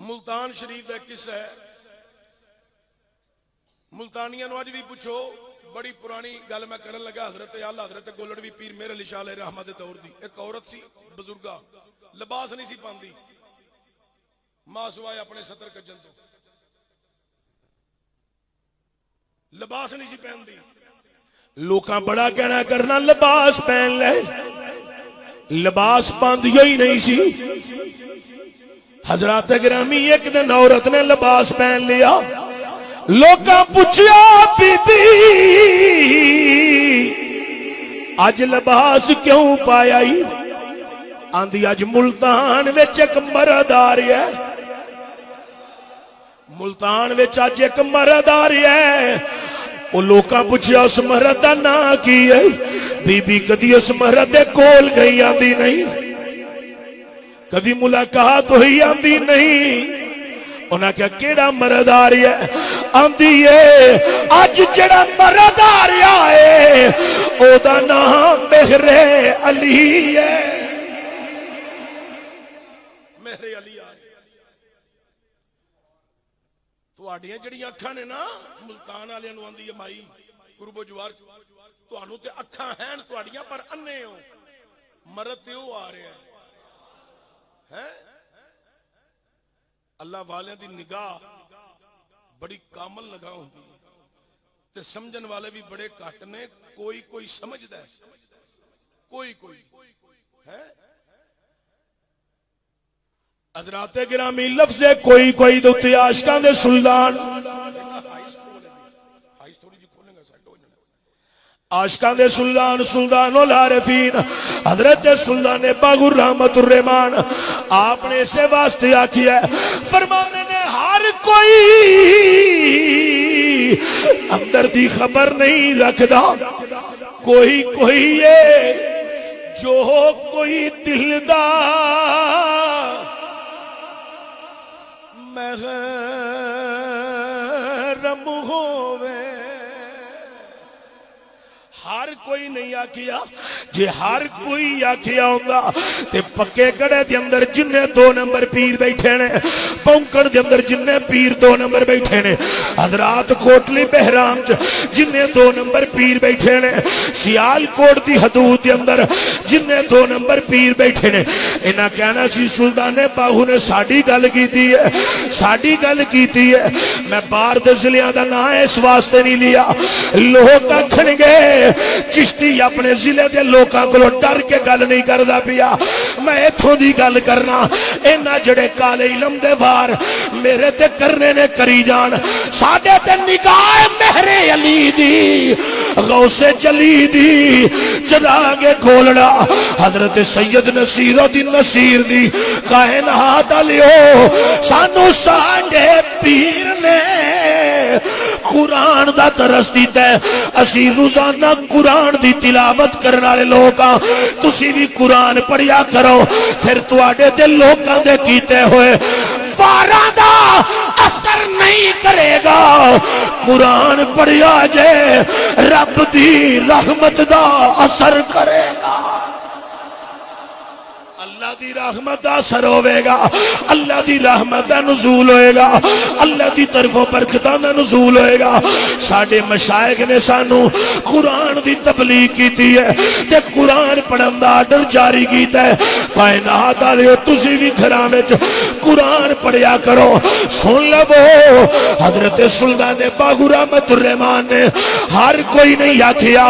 ملتان شریف کا قصہ ہے. ملتانیاں نو اج بھی پوچھو، بڑی پرانی گل میں کرن لگا. حضرت اعلی حضرت گولڑوی پیر میر علی شاہ علیہ رحمت دے دور دی ایک عورت سی بزرگا، لباس نہیں سی پاندی ماں سوائے اپنے ستر کجن تو، لباس نہیں سی پہندی. لوکاں بڑا کہنا کرنا لباس پہن لے، لباس پاندی ہی نہیں سی. حضرات گرامی ایک دن عورت نے لباس پہن لیا. لوکاں پوچھیا بی بی اج لباس کیوں پایا ہی؟ آندی اج ملتان وچ ایک مرد آ رہا ہے، ملتان وچ اج ایک مرد آ رہا ہے. وہ لوکاں پوچھیا اس مرد دا نام کی ہے؟ بی بی کدی اس مرد دے کول گئی آندی نہیں، کدی ملاقات ہوئی آندی نہیں. انہاں کہا کیڑا مرد آ رہا ہے؟ آندی ہے اج جڑا مرد آ رہا ہے او دا نام مہر علی ہے. مہر علی آ تواڈیاں جڑیاں اکھاں نے نا ملتان والے نو آندی ہے مائی قرب و جوار تانوں تے اکھاں ہیں تواڈیاں پر انے ہو، مرد تے او آ رہا ہے. اللہ والے دی نگاہ بڑی کامل نگاہ ہوندی ہے تے سمجھن والے بھی بڑے گھٹ نے. کوئی کوئی سمجھدا ہے، کوئی کوئی ہے. حضرات گرامی لفظ کوئی کوئی دوتے عاشقاں دے سلطان، عاشقاں دے سلطان سلطان العارفین حضرت سلطان باغر رحمت الرحمان آپ نے اسے واسطے آکھیا ہے، فرمانے نے ہر کوئی اندر دی خبر نہیں رکھدا، کوئی کوئی ہے جو کوئی دل دا محرم ہووے. ہر کوئی نہیں آکھیا، جے ہر کوئی آکھیا ہوندا تے پکے کڑے دے اندر جننے 2 نمبر پیر بیٹھے نے، پونکڑ دے اندر جننے پیر 2 نمبر بیٹھے نے، حضرات کوٹلی بہرام جننے 2 نمبر پیر بیٹھے نے، سیال کوٹ دی حدود دے اندر جننے 2 نمبر پیر بیٹھے نے. انہاں کہنا سی سلطان باہو نے ساڈی گل کیتی ہے، ساڈی گل کیتی ہے. میں باہر دے ضلع دا نام اس واسطے نہیں لیا، لوگ آکھن گے چشتی اپنے ضلع دے لوکاں کولوں ڈر کے گل نہیں کردا پیا. میں ایتھوں دی گل کرنا، انہاں جڑے کالے علم دے وار میرے تے کرنے نے کری جان، ساڈے تے نگاہ مہر علی دی غوث جلی دی چراغ کھولڑا حضرت سید نصیر الدین نصیر دی کائنات علیو سانو ساڈے پیر نے قرآن دا ترس دیتا ہے. اسی روزانہ قرآن دی تلاوت کرنے والے لوگ ہاں، تسی بھی قرآن پڑھیا کرو، پھر تواڈے تے لوکاں دے کیتے ہوئے واراں دا اثر نہیں کرے گا. قرآن پڑھیا جے رب دی رحمت دا اثر کرے گا، اللہ دی رحمت دا اثر ہوئے گا، اللہ دی رحمت دا نزول ہوئے گا، اللہ دی طرفوں برکتاں دا نزول ہوئے گا. ساڑھے مشائق نے سانو قرآن دی تبلیغ کیتی ہے تے قرآن پڑھن دا آرڈر جاری کیتا ہے. کائنات والے تسی بھی گھراں وچ قرآن پڑھیا کرو. سن لو حضرت سلطان باغر رحمت الرحمان نے ہر کوئی نہیں آکھیا،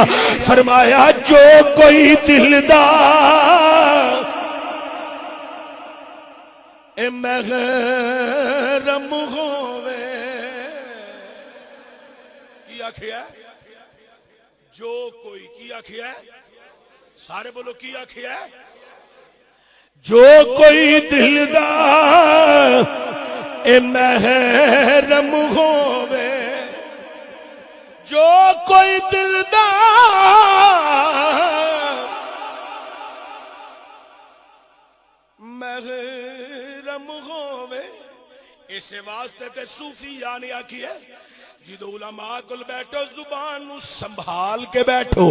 فرمایا جو کوئی دل دا محرم ہووے. کی آکھیا؟ جو کوئی. کی آکھیا؟ سارے بولو کی آکھیا؟ جو کوئی دل دا محرم ہووے، جو کوئی دل دا محرم ہووے. اس واسطے تے صوفی یعنی آکھی ہے جدو علماء کل بیٹھو زبان نو سنبھال کے بیٹھو.